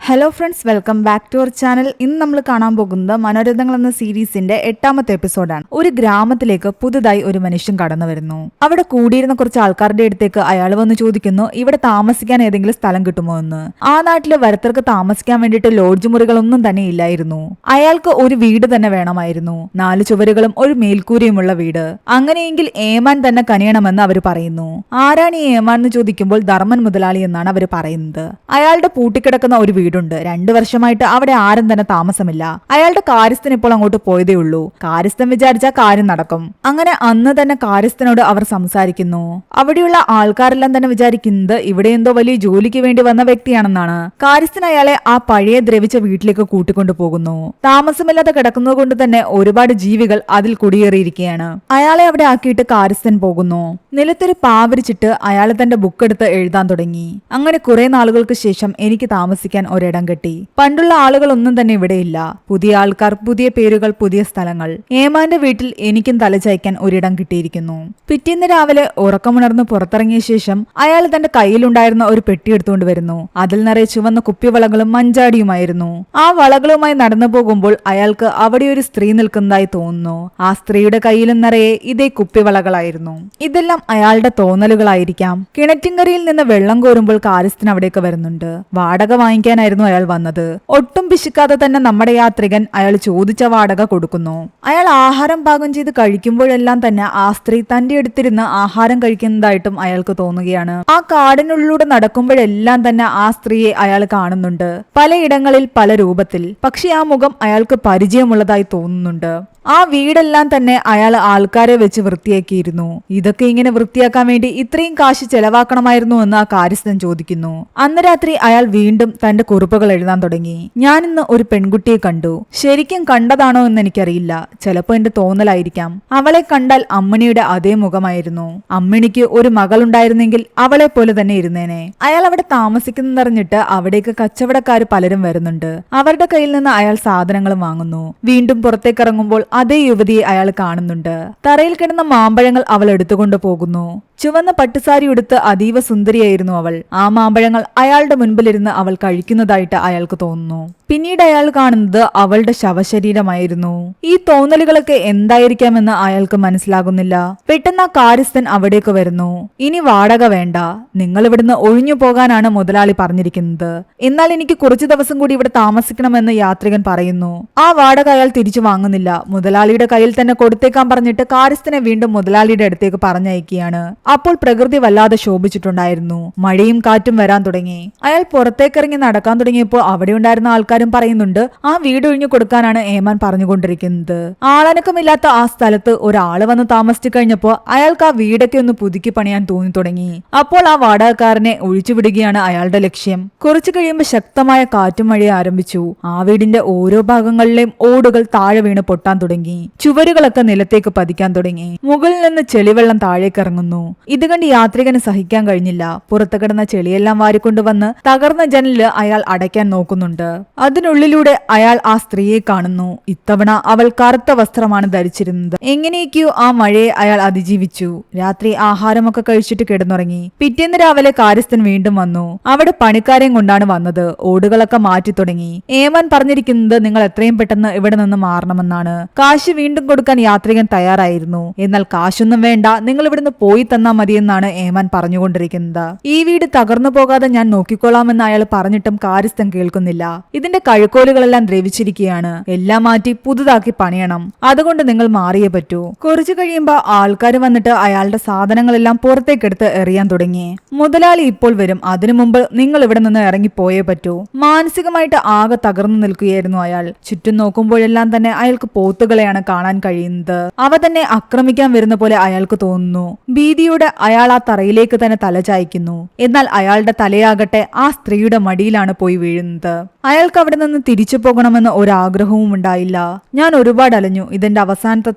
Hello friends, welcome back to our channel. ഇന്ന് നമ്മൾ കാണാൻ പോകുന്നത് മനോരഥങ്ങൾ എന്ന സീരീസിന്റെ 8ാമത്തെ എപ്പിസോഡാണ്. ഒരു ഗ്രാമത്തിലേക്ക് പുതുതായി ഒരു മനുഷ്യൻ കടന്നു വരുന്നു. അവിടെ കൂടിയിരുന്ന കുറച്ച് ആൾക്കാരുടെ അടുത്തേക്ക് അയാൾ വന്ന് ചോദിക്കുന്നു, ഇവിടെ താമസിക്കാൻ ഏതെങ്കിലും സ്ഥലം കിട്ടുമോ എന്ന്. ആ നാട്ടിലെ വരത്തർക്ക് താമസിക്കാൻ വേണ്ടിയിട്ട് ലോഡ്ജ് മുറികളൊന്നും തന്നെ ഇല്ലായിരുന്നു. അയാൾക്ക് ഒരു വീട് തന്നെ വേണമായിരുന്നു, 4 ചുവരുകളും ഒരു മേൽക്കൂരയുമുള്ള വീട്. അങ്ങനെയെങ്കിൽ ഏമാൻ തന്നെ കനിയണമെന്ന് അവർ പറയുന്നു. ആരാണ് ഈ ഏമാൻ എന്ന് ചോദിക്കുമ്പോൾ ധർമ്മൻ മുതലാളി എന്നാണ് അവർ പറയുന്നത്. അയാളുടെ പൂട്ടിക്കിടക്കുന്ന ഒരു വീടുണ്ട്. 2 വർഷമായിട്ട് അവിടെ ആരും തന്നെ താമസമില്ല. അയാളുടെ കാര്യസ്ഥൻ ഇപ്പോൾ അങ്ങോട്ട് പോയതേ ഉള്ളൂ. കാര്യസ്ഥൻ വിചാരിച്ചാൽ കാര്യം നടക്കും. അങ്ങനെ അന്ന് തന്നെ കാര്യസ്ഥനോട് അവർ സംസാരിക്കുന്നു. അവിടെയുള്ള ആൾക്കാരെല്ലാം തന്നെ വിചാരിക്കുന്നത് ഇവിടെ എന്തോ വലിയ ജോലിക്ക് വേണ്ടി വന്ന വ്യക്തിയാണെന്നാണ്. കാര്യസ്ഥൻ അയാളെ ആ പഴയ ദ്രവിച്ച വീട്ടിലേക്ക് കൂട്ടിക്കൊണ്ടു പോകുന്നു. താമസമില്ലാതെ കിടക്കുന്നത് കൊണ്ട് തന്നെ ഒരുപാട് ജീവികൾ അതിൽ കുടിയേറിയിരിക്കുകയാണ്. അയാളെ അവിടെ ആക്കിയിട്ട് കാര്യസ്ഥൻ പോകുന്നു. നിലത്തൊരു പാവരിച്ചിട്ട് അയാൾ തന്റെ ബുക്ക് എടുത്ത് എഴുതാൻ തുടങ്ങി. അങ്ങനെ കുറെ നാളുകൾക്ക് ശേഷം എനിക്ക് താമസിക്കാൻ ഒരിടം കിട്ടി. പണ്ടുള്ള ആളുകളൊന്നും തന്നെ ഇവിടെയില്ല. പുതിയ ആൾക്കാർ, പുതിയ പേരുകൾ, പുതിയ സ്ഥലങ്ങൾ. ഏമാന്റെ വീട്ടിൽ എനിക്കും തലചായ്ക്കാൻ ഒരിടം കിട്ടിയിരിക്കുന്നു. പിറ്റേന്ന് രാവിലെ ഉറക്കമുണർന്ന് പുറത്തിറങ്ങിയ ശേഷം അയാൾ തന്റെ കയ്യിലുണ്ടായിരുന്ന ഒരു പെട്ടി എടുത്തുകൊണ്ട് വരുന്നു. അതിൽ നിറയെ ചുവന്ന കുപ്പിവളകളും മഞ്ചാടിയുമായിരുന്നു. ആ വളകളുമായി നടന്നു പോകുമ്പോൾ അയാൾക്ക് അവിടെ ഒരു സ്ത്രീ നിൽക്കുന്നതായി തോന്നുന്നു. ആ സ്ത്രീയുടെ കയ്യിലും നിറയെ ഇതേ കുപ്പിവളകളായിരുന്നു. ഇതെല്ലാം അയാളുടെ തോന്നലുകളായിരിക്കാം. കിണറ്റിൻകരയിൽ നിന്ന് വെള്ളം കോരുമ്പോൾ കാര്യസ്ഥൻ അവിടേക്ക് വരുന്നുണ്ട്. വാടക വാങ്ങിക്കാനായിരുന്നു അയാൾ വന്നത്. ഒട്ടും പിശുക്കാതെ തന്നെ നമ്മുടെ യാത്രികൻ അയാൾ ചോദിച്ച വാടക കൊടുക്കുന്നു. അയാൾ ആഹാരം പാകം ചെയ്ത് കഴിക്കുമ്പോഴെല്ലാം തന്നെ ആ സ്ത്രീ തന്റെ അടുത്തിരുന്ന് ആഹാരം കഴിക്കുന്നതായിട്ടും അയാൾക്ക് തോന്നുകയാണ്. ആ കാടിനുള്ളിലൂടെ നടക്കുമ്പോഴെല്ലാം തന്നെ ആ സ്ത്രീയെ അയാൾ കാണുന്നുണ്ട്. പലയിടങ്ങളിൽ പല രൂപത്തിൽ. പക്ഷെ ആ മുഖം അയാൾക്ക് പരിചയമുള്ളതായി തോന്നുന്നുണ്ട്. ആ വീടെല്ലാം തന്നെ അയാൾ ആൾക്കാരെ വെച്ച് വൃത്തിയാക്കിയിരുന്നു. ഇതൊക്കെ ഇങ്ങനെ വൃത്തിയാക്കാൻ വേണ്ടി ഇത്രയും കാശ് ചെലവാക്കണമായിരുന്നു എന്ന് ആ കാര്യസ്ഥൻ ചോദിക്കുന്നു. അന്ന് രാത്രി അയാൾ വീണ്ടും തന്റെ കുറിപ്പുകൾ എഴുതാൻ തുടങ്ങി. ഞാൻ ഇന്ന് ഒരു പെൺകുട്ടിയെ കണ്ടു. ശരിക്കും കണ്ടതാണോ എന്ന് എനിക്കറിയില്ല. ചിലപ്പോ എന്റെ തോന്നലായിരിക്കാം. അവളെ കണ്ടാൽ അമ്മിണിയുടെ അതേ മുഖമായിരുന്നു. അമ്മിണിക്ക് ഒരു മകളുണ്ടായിരുന്നെങ്കിൽ അവളെ പോലെ തന്നെ ഇരുന്നേനെ. അയാൾ അവിടെ താമസിക്കുന്നറിഞ്ഞിട്ട് അവിടേക്ക് കച്ചവടക്കാർ പലരും വരുന്നുണ്ട്. അവരുടെ കയ്യിൽ നിന്ന് അയാൾ സാധനങ്ങൾ വാങ്ങുന്നു. വീണ്ടും പുറത്തേക്ക് ഇറങ്ങുമ്പോൾ അതേ യുവതിയെ അയാൾ കാണുന്നുണ്ട്. തറയിൽ കിടന്ന മാമ്പഴങ്ങൾ അവൾ എടുത്തുകൊണ്ട് പോകുന്നു. ചുവന്ന പട്ടുസാരി ഉടുത്ത് അതീവ സുന്ദരിയായിരുന്നു അവൾ. ആ മാമ്പഴങ്ങൾ അയാളുടെ മുൻപിലിരുന്ന് അവൾ കഴിക്കുന്നതായിട്ട് അയാൾക്ക് തോന്നുന്നു. പിന്നീട് അയാൾ കാണുന്നത് അവളുടെ ശവശരീരമായിരുന്നു. ഈ തോന്നലുകളൊക്കെ എന്തായിരിക്കാമെന്ന് അയാൾക്ക് മനസ്സിലാകുന്നില്ല. പെട്ടെന്ന് ആ കാര്യസ്ഥൻ അവിടേക്ക് വരുന്നു. ഇനി വാടക വേണ്ട, നിങ്ങൾ ഇവിടുന്ന് ഒഴിഞ്ഞു പോകാനാണ് മുതലാളി പറഞ്ഞിരിക്കുന്നത്. എന്നാൽ എനിക്ക് കുറച്ചു ദിവസം കൂടി ഇവിടെ താമസിക്കണമെന്ന് യാത്രികൻ പറയുന്നു. ആ വാടക അയാൾ തിരിച്ചു വാങ്ങുന്നില്ല. മുതലാളിയുടെ കയ്യിൽ തന്നെ കൊടുത്തേക്കാൻ പറഞ്ഞിട്ട് കാര്യസ്ഥനെ വീണ്ടും മുതലാളിയുടെ അടുത്തേക്ക് പറഞ്ഞയക്കുകയാണ്. അപ്പോൾ പ്രകൃതി വല്ലാതെ ശോഭിച്ചിട്ടുണ്ടായിരുന്നു. മഴയും കാറ്റും വരാൻ തുടങ്ങി. അയാൾ പുറത്തേക്കിറങ്ങി നടക്കാൻ തുടങ്ങിയപ്പോൾ അവിടെ ഉണ്ടായിരുന്ന ആൾക്കാരും പറയുന്നുണ്ട്, ആ വീട് ഒഴിഞ്ഞു കൊടുക്കാനാണ് ഏമാൻ പറഞ്ഞുകൊണ്ടിരിക്കുന്നത്. ആളനക്കമില്ലാത്ത ആ സ്ഥലത്ത് ഒരാള് വന്ന് താമസിച്ചു കഴിഞ്ഞപ്പോൾ അയാൾക്ക് ആ വീടൊക്കെ ഒന്ന് പുതുക്കി പണിയാൻ തോന്നി തുടങ്ങി. അപ്പോൾ ആ വാടകക്കാരനെ ഒഴിച്ചുവിടുകയാണ് അയാളുടെ ലക്ഷ്യം. കുറച്ചു കഴിയുമ്പോൾ ശക്തമായ കാറ്റും മഴയും ആരംഭിച്ചു. ആ വീടിന്റെ ഓരോ ഭാഗങ്ങളിലെയും ഓടുകൾ താഴെ വീണ് പൊട്ടാൻ തുടങ്ങി. ചുവരുകളൊക്കെ നിലത്തേക്ക് പതിക്കാൻ തുടങ്ങി. മുകളിൽ നിന്ന് ചെളിവെള്ളം താഴേക്ക് ഇറങ്ങുന്നു. ഇത് കണ്ട് യാത്രികന് സഹിക്കാൻ കഴിഞ്ഞില്ല. പുറത്തു കിടന്ന ചെളിയെല്ലാം വാരിക്കൊണ്ടുവന്ന് തകർന്ന ജനലില് അയാൾ അടയ്ക്കാൻ നോക്കുന്നുണ്ട്. അതിനുള്ളിലൂടെ അയാൾ ആ സ്ത്രീയെ കാണുന്നു. ഇത്തവണ അവൾ കറുത്ത വസ്ത്രമാണ് ധരിച്ചിരുന്നത്. എങ്ങനെയൊക്കെയോ ആ മഴയെ അയാൾ അതിജീവിച്ചു. രാത്രി ആഹാരമൊക്കെ കഴിച്ചിട്ട് കിടന്നുറങ്ങി. പിറ്റേന്ന് രാവിലെ കാര്യസ്ഥൻ വീണ്ടും വന്നു. അവിടെ പണിക്കാരെയും കൊണ്ടാണ് വന്നത്. ഓടുകളൊക്കെ മാറ്റി തുടങ്ങി. ഏമാൻ പറഞ്ഞിരിക്കുന്നത് നിങ്ങൾ എത്രയും പെട്ടെന്ന് ഇവിടെ നിന്ന് മാറണമെന്നാണ്. കാശ് വീണ്ടും കൊടുക്കാൻ യാത്രികൻ തയ്യാറായിരുന്നു. എന്നാൽ കാശൊന്നും വേണ്ട, നിങ്ങൾ ഇവിടുന്ന് പോയി തന്നാ മതിയെന്നാണ് ഏമാൻ പറഞ്ഞുകൊണ്ടിരിക്കുന്നത്. ഈ വീട് തകർന്നു പോകാതെ ഞാൻ നോക്കിക്കൊള്ളാമെന്ന് അയാൾ പറഞ്ഞിട്ടും കാര്യസ്ഥൻ കേൾക്കുന്നില്ല. ഇതിന്റെ കഴുക്കോലുകളെല്ലാം ദ്രവിച്ചിരിക്കുകയാണ്. എല്ലാം മാറ്റി പുതുതാക്കി പണിയണം. അതുകൊണ്ട് നിങ്ങൾ മാറിയേ പറ്റൂ. കുറച്ചു കഴിയുമ്പോൾ ആൾക്കാർ വന്നിട്ട് അയാളുടെ സാധനങ്ങളെല്ലാം പുറത്തേക്കെടുത്ത് എറിയാൻ തുടങ്ങി. മുതലാളി ഇപ്പോൾ വരും, അതിനു മുമ്പ് നിങ്ങൾ ഇവിടെ നിന്ന് ഇറങ്ങിപ്പോയേ പറ്റൂ. മാനസികമായിട്ട് ആകെ തകർന്നു നിൽക്കുകയായിരുന്നു അയാൾ. ചുറ്റും നോക്കുമ്പോഴെല്ലാം തന്നെ അയാൾക്ക് പോത്തുകളെയാണ് കാണാൻ കഴിയുന്നത്. അവ തന്നെ ആക്രമിക്കാൻ വരുന്ന പോലെ അയാൾക്ക് തോന്നുന്നു. ഭീതിയോടെ അയാൾ ആ തറയിലേക്ക് തന്നെ തലചായ്ക്കുന്നു. എന്നാൽ അയാളുടെ തലയാകട്ടെ ആ സ്ത്രീയുടെ മടിയിലാണ് പോയി വീഴുന്നത്. അയാൾക്ക് അവിടെ നിന്ന് തിരിച്ചു പോകണമെന്ന് ഒരാഗ്രഹവും ഉണ്ടായില്ല. ഞാൻ ഒരുപാട് അലഞ്ഞു. ഇതെന്റെ അവസാനത്തെ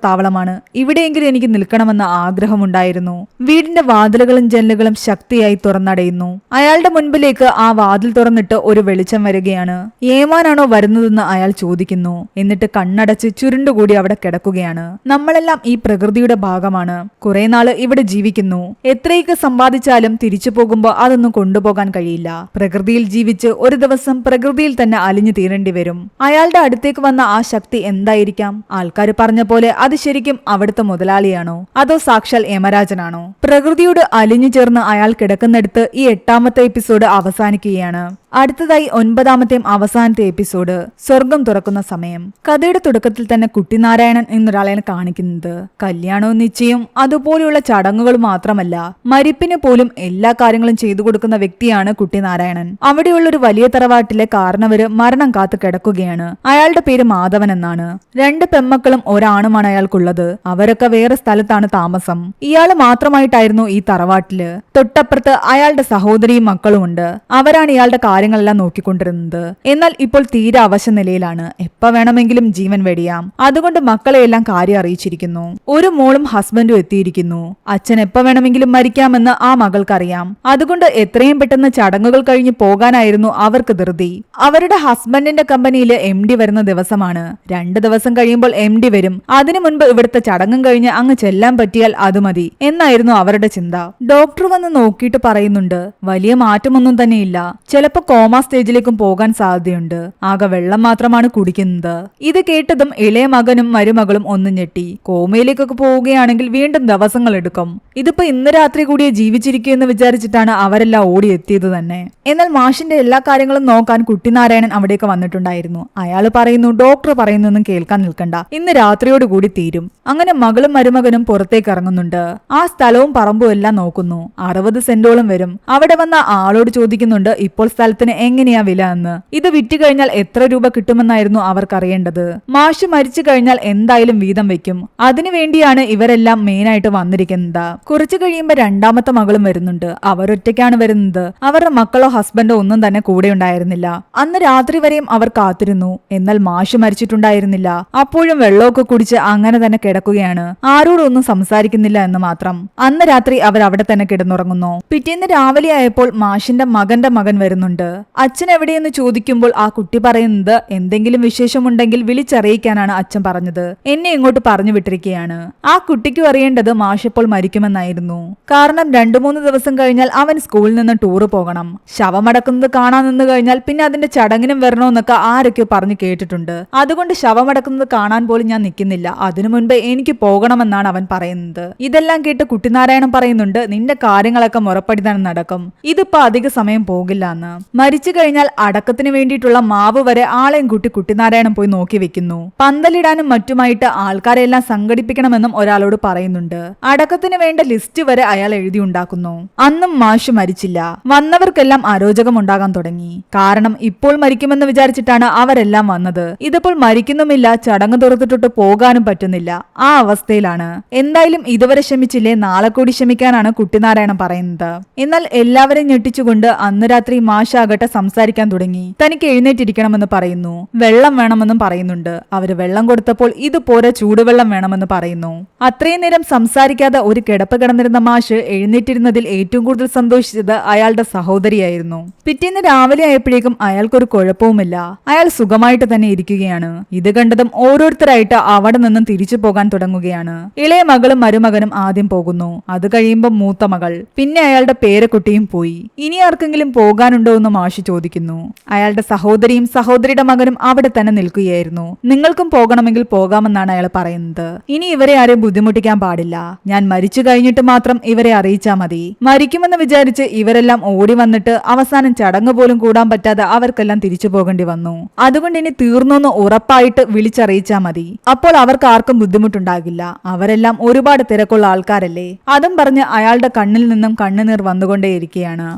താവളമാണ്. ഇവിടെയെങ്കിലും എനിക്ക് നിൽക്കണമെന്ന ആഗ്രഹമുണ്ടായിരുന്നു. വീടിന്റെ വാതിലുകളും ജനലുകളും ശക്തിയായി തുറന്നടയുന്നു. അയാളുടെ മുൻപിലേക്ക് ആ വാതിൽ തുറന്നിട്ട് ഒരു വെളിച്ചം വരികയാണ്. ഏമാനാണോ വരുന്നതെന്ന് അയാൾ ചോദിക്കുന്നു. എന്നിട്ട് കണ്ണടച്ച് ചുരുണ്ടുകൂടി അവിടെ കിടക്കുകയാണ്. നമ്മളെല്ലാം ഈ പ്രകൃതിയുടെ ഭാഗമാണ്. കുറെ നാള് ഇവിടെ ജീവിക്കുന്നു. പറയുന്നു, എത്രയൊക്കെ സമ്പാദിച്ചാലും തിരിച്ചു പോകുമ്പോൾ അതൊന്നും കൊണ്ടുപോകാൻ കഴിയില്ല. പ്രകൃതിയിൽ ജീവിച്ച് ഒരു ദിവസം പ്രകൃതിയിൽ തന്നെ അലിഞ്ഞു തീരേണ്ടി വരും. അയാളുടെ അടുത്തേക്ക് വന്ന ആ ശക്തി എന്തായിരിക്കാം? ആൾക്കാർ പറഞ്ഞ പോലെ അത് ശരിക്കും അവിടുത്തെ മുതലാളിയാണോ അതോ സാക്ഷാൽ യമരാജനാണോ? പ്രകൃതിയോട് അലിഞ്ഞു ചേർന്ന് അയാൾ കിടക്കുന്നിടത്ത് ഈ 8ാമത്തെ എപ്പിസോഡ് അവസാനിക്കുകയാണ്. അടുത്തതായി 9ാമത്തെയും അവസാനത്തെ എപ്പിസോഡ് സ്വർഗം തുറക്കുന്ന സമയം. കഥയുടെ തുടക്കത്തിൽ തന്നെ കുട്ടിനാരായണൻ എന്നൊരാളെയാണ് കാണിക്കുന്നത്. കല്യാണവും നിശ്ചയവും അതുപോലെയുള്ള ചടങ്ങുകൾ മാത്രമല്ല, മരിപ്പിന് പോലും എല്ലാ കാര്യങ്ങളും ചെയ്തു കൊടുക്കുന്ന വ്യക്തിയാണ് കുട്ടിനാരായണൻ. അവിടെയുള്ള ഒരു വലിയ തറവാട്ടിലെ കാരണവര് മരണം കാത്തു കിടക്കുകയാണ്. അയാളുടെ പേര് മാധവൻ എന്നാണ്. 2 പെൺമക്കളും ഒരാണുമാണ് അയാൾക്കുള്ളത്. അവരൊക്കെ വേറെ സ്ഥലത്താണ് താമസം. ഇയാള് മാത്രമായിട്ടായിരുന്നു ഈ തറവാട്ടില്. തൊട്ടപ്പുറത്ത് അയാളുടെ സഹോദരിയും മക്കളും ഉണ്ട്. അവരാണ് ഇയാളുടെ കാര്യങ്ങളെല്ലാം നോക്കിക്കൊണ്ടിരുന്നത്. എന്നാൽ ഇപ്പോൾ തീരെ അവശ നിലയിലാണ്. എപ്പ വേണമെങ്കിലും ജീവൻ വെടിയാം. അതുകൊണ്ട് മക്കളെയെല്ലാം കാര്യം അറിയിച്ചിരിക്കുന്നു. ഒരു മോളും ഹസ്ബൻഡും എത്തിയിരിക്കുന്നു. അച്ഛൻ എപ്പ വേണമെങ്കിലും മരിക്കാമെന്ന് ആ മകൾക്കറിയാം. അതുകൊണ്ട് എത്രയും പെട്ടെന്ന് ചടങ്ങുകൾ കഴിഞ്ഞ് പോകാനായിരുന്നു അവർക്ക് ധൃതി. അവരുടെ ഹസ്ബൻഡിന്റെ കമ്പനിയിൽ MD വരുന്ന ദിവസമാണ്. 2 ദിവസം കഴിയുമ്പോൾ MD വരും. അതിനു മുൻപ് ഇവിടുത്തെ ചടങ്ങും കഴിഞ്ഞ് അങ്ങ് ചെല്ലാൻ പറ്റിയാൽ അത് മതി എന്നായിരുന്നു അവരുടെ ചിന്ത. ഡോക്ടർ വന്ന് നോക്കിയിട്ട് പറയുന്നുണ്ട്, വലിയ മാറ്റമൊന്നും തന്നെയില്ല. ചിലപ്പോ കോമ സ്റ്റേജിലേക്കും പോകാൻ സാധ്യതയുണ്ട്. ആകെ വെള്ളം മാത്രമാണ് കുടിക്കുന്നത്. ഇത് കേട്ടതും ഇളയ മകനും മരുമകളും ഒന്നും ഞെട്ടി. കോമയിലേക്കൊക്കെ പോവുകയാണെങ്കിൽ വീണ്ടും ദിവസങ്ങൾ എടുക്കും. ഇതിപ്പോ ഇന്ന് രാത്രി കൂടിയേ ജീവിച്ചിരിക്കൂ എന്ന് വിചാരിച്ചിട്ടാണ് അവരെല്ലാം ഓടിയെത്തിയത് തന്നെ. എന്നാൽ മാഷിന്റെ എല്ലാ കാര്യങ്ങളും നോക്കാൻ കുട്ടിനാരായണൻ അവിടേക്ക് വന്നിട്ടുണ്ടായിരുന്നു. അയാൾ പറയുന്നു, ഡോക്ടർ പറയുന്നൊന്നും കേൾക്കാൻ നിൽക്കണ്ട, ഇന്ന് രാത്രിയോട് കൂടി തീരും. അങ്ങനെ മകളും മരുമകനും പുറത്തേക്ക് ഇറങ്ങുന്നുണ്ട്. ആ സ്ഥലവും പറമ്പും എല്ലാം നോക്കുന്നു. 60 സെന്റോളം വരും. അവിടെ വന്ന ആളോട് ചോദിക്കുന്നുണ്ട് ഇപ്പോൾ സ്ഥലത്തിന് എങ്ങനെയാ വില എന്ന്. ഇത് വിറ്റ് കഴിഞ്ഞാൽ എത്ര രൂപ കിട്ടുമെന്നായിരുന്നു അവർക്കറിയേണ്ടത്. മാഷ് മരിച്ചു കഴിഞ്ഞാൽ എന്തായാലും വീതം വെക്കും. അതിനുവേണ്ടിയാണ് ഇവരെല്ലാം മെയിനായിട്ട് വന്നിരിക്കുന്നത്. കുറച്ചു കഴിയുമ്പോ 2ാമത്തെ മകളും വരുന്നുണ്ട്. അവരൊറ്റയ്ക്കാണ് വരുന്നത്. അവരുടെ മക്കളോ ഹസ്ബൻഡോ ഒന്നും തന്നെ കൂടെ ഉണ്ടായിരുന്നില്ല. അന്ന് രാത്രി വരെയും അവർ കാത്തിരുന്നു. എന്നാൽ മാഷ് മരിച്ചിട്ടുണ്ടായിരുന്നില്ല. അപ്പോഴും വെള്ളമൊക്കെ കുടിച്ച് അങ്ങനെ തന്നെ കിടക്കുകയാണ്. ആരോടൊന്നും സംസാരിക്കുന്നില്ല എന്ന് മാത്രം. അന്ന് രാത്രി അവർ അവിടെ തന്നെ കിടന്നുറങ്ങുന്നു. പിറ്റേന്ന് രാവിലെ ആയപ്പോൾ മാഷിന്റെ മകന്റെ മകൻ വരുന്നുണ്ട്. അച്ഛൻ എവിടെയെന്ന് ചോദിക്കുമ്പോൾ ആ കുട്ടി പറയുന്നത്, എന്തെങ്കിലും വിശേഷമുണ്ടെങ്കിൽ വിളിച്ചറിയിക്കാനാണ് അച്ഛൻ പറഞ്ഞത്. എന്നെ ഇങ്ങോട്ട് പറഞ്ഞു വിട്ടിരിക്കുകയാണ്. ആ കുട്ടിക്കും അറിയേണ്ടത് മാഷിപ്പോൾ മരിക്കുമെന്നായിരുന്നു. കാരണം 2-3 ദിവസം കഴിഞ്ഞാൽ അവൻ സ്കൂളിൽ നിന്ന് ടൂറ് പോകണം. ശവമടക്കുന്നത് കാണാൻ നിന്ന് കഴിഞ്ഞാൽ പിന്നെ അതിന്റെ ചടങ്ങിനും വരണമെന്നൊക്കെ ആരൊക്കെയോ പറഞ്ഞു കേട്ടിട്ടുണ്ട്. അതുകൊണ്ട് ശവമടക്കുന്നത് കാണാൻ പോലും ഞാൻ നിൽക്കുന്നില്ല. അതിനു മുൻപേ എനിക്ക് പോകണമെന്നാണ് അവൻ പറയുന്നത്. ഇതെല്ലാം കേട്ട് കുട്ടിനാരായണൻ പറയുന്നുണ്ട്, നിന്റെ കാര്യങ്ങളൊക്കെ മുറപ്പടി തന്നെ നടക്കും. ഇതിപ്പോ അധിക സമയം പോകില്ല എന്ന്. മരിച്ചു കഴിഞ്ഞാൽ അടക്കത്തിന് വേണ്ടിയിട്ടുള്ള മാവ് വരെ ആളെയും കൂട്ടി കുട്ടിനാരായണൻ പോയി നോക്കി വെക്കുന്നു. പന്തലിടാനും മറ്റുമായിട്ട് ആൾക്കാരെല്ലാം സംഘടിപ്പിക്കണമെന്നും ഒരാളോട് പറയുന്നുണ്ട്. അടക്കത്തിന് വേണ്ട ലിസ്റ്റ് വരെ അയാൾ എഴുതിയുണ്ടാക്കുന്നു. അന്നും മാഷ് മരിച്ചില്ല. വന്നവർക്കെല്ലാം അരോചകം ഉണ്ടാകാൻ തുടങ്ങി. കാരണം ഇപ്പോൾ മരിക്കുമെന്ന് വിചാരിച്ചിട്ടാണ് അവരെല്ലാം വന്നത്. ഇതിപ്പോൾ മരിക്കുന്നുമില്ല, ചടങ്ങ് തുറത്തിട്ടിട്ട് പോകാനും പറ്റുന്നില്ല. ആ അവസ്ഥയിലാണ്. എന്തായാലും ഇതുവരെ ക്ഷമിച്ചില്ലേ, നാളെ കൂടി ക്ഷമിക്കാനാണ് കുട്ടിനാരായണൻ പറയുന്നത്. എന്നാൽ എല്ലാവരെയും ഞെട്ടിച്ചുകൊണ്ട് അന്ന് രാത്രി മാഷാകട്ടെ സംസാരിക്കാൻ തുടങ്ങി. തനിക്ക് എഴുന്നേറ്റിരിക്കണമെന്ന് പറയുന്നു. വെള്ളം വേണമെന്നും പറയുന്നുണ്ട്. അവര് വെള്ളം കൊടുത്തപ്പോൾ ഇത് പോരെ, ചൂടുവെള്ളം വേണമെന്ന് പറയുന്നു. അത്രയും നേരം സംസാരിക്കാതെ ഒരു കിടപ്പ് കിടന്നിരുന്ന മാഷ് എഴുന്നേറ്റിരുന്നതിൽ ഏറ്റവും കൂടുതൽ സന്തോഷിച്ചത് അയാളുടെ സഹോദരിയായിരുന്നു. പിറ്റേന്ന് രാവിലെ ആയപ്പോഴേക്കും അയാൾക്കൊരു കുഴപ്പവുമില്ല. അയാൾ സുഖമായിട്ട് തന്നെ ഇരിക്കുകയാണ്. ഇത് കണ്ടതും ഓരോരുത്തരായിട്ട് അവിടെ നിന്നും തിരിച്ചു പോകാൻ തുടങ്ങുകയാണ്. ഇളയ മകളും മരുമകനും ആദ്യം പോകുന്നു. അത് കഴിയുമ്പോൾ മൂത്ത മകൾ, പിന്നെ അയാളുടെ പേരക്കുട്ടിയും പോയി. ഇനി ആർക്കെങ്കിലും പോകാനുണ്ടോ എന്ന് മാഷ് ചോദിക്കുന്നു. അയാളുടെ സഹോദരിയും സഹോദരിയുടെ മകനും അവിടെ തന്നെ നിൽക്കുകയായിരുന്നു. നിങ്ങൾക്കും പോകണമെങ്കിൽ പോകാമെന്നാണ് അയാൾ പറയുന്നത്. ഇനി ഇവരെ ആരെയും ബുദ്ധിമുട്ടിക്കാൻ പാടില്ല. ഞാൻ മരിച്ചു കഴിഞ്ഞിട്ട് മാത്രം ഇവരെ അറിയിച്ചാൽ മതി. മരിക്കുമെന്ന് വിചാരിച്ച് ഇവരെല്ലാം ഓടി വന്നിട്ട് അവസാനം ചടങ്ങ് പോലും കൂടാൻ പറ്റാതെ അവർക്കെല്ലാം തിരിച്ചു പോകേണ്ടി വന്നു. അതുകൊണ്ട് ഇനി തീർന്നൊന്ന് ഉറപ്പായിട്ട് വിളിച്ചറിയിച്ചാൽ മതി. അപ്പോൾ അവർക്ക് ആർക്കും ബുദ്ധിമുട്ടുണ്ടാകില്ല. അവരെല്ലാം ഒരുപാട് തിരക്കുള്ള ആൾക്കാരല്ലേ. അതും പറഞ്ഞ് അയാളുടെ കണ്ണിൽ നിന്നും കണ്ണുനീർ വന്നുകൊണ്ടേയിരിക്കുകയാണ്.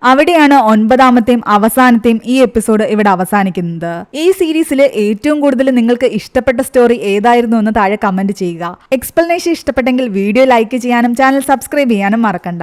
അവിടെയാണ് 9ാമത്തെയും അവസാനത്തെയും ഈ എപ്പിസോഡ് ഇവിടെ അവസാനിക്കുന്നത്. ഈ സീരീസിലെ ഏറ്റവും കൂടുതൽ നിങ്ങൾക്ക് ഇഷ്ടപ്പെട്ട സ്റ്റോറി ഏതായിരുന്നു എന്ന് താഴെ കമന്റ് ചെയ്യുക. എക്സ്പ്ലനേഷൻ ഇഷ്ടപ്പെട്ടെങ്കിൽ വീഡിയോ ലൈക്ക് ചെയ്യാനും ചാനൽ സബ്സ്ക്രൈബ് ചെയ്യാനും മറക്കണ്ട.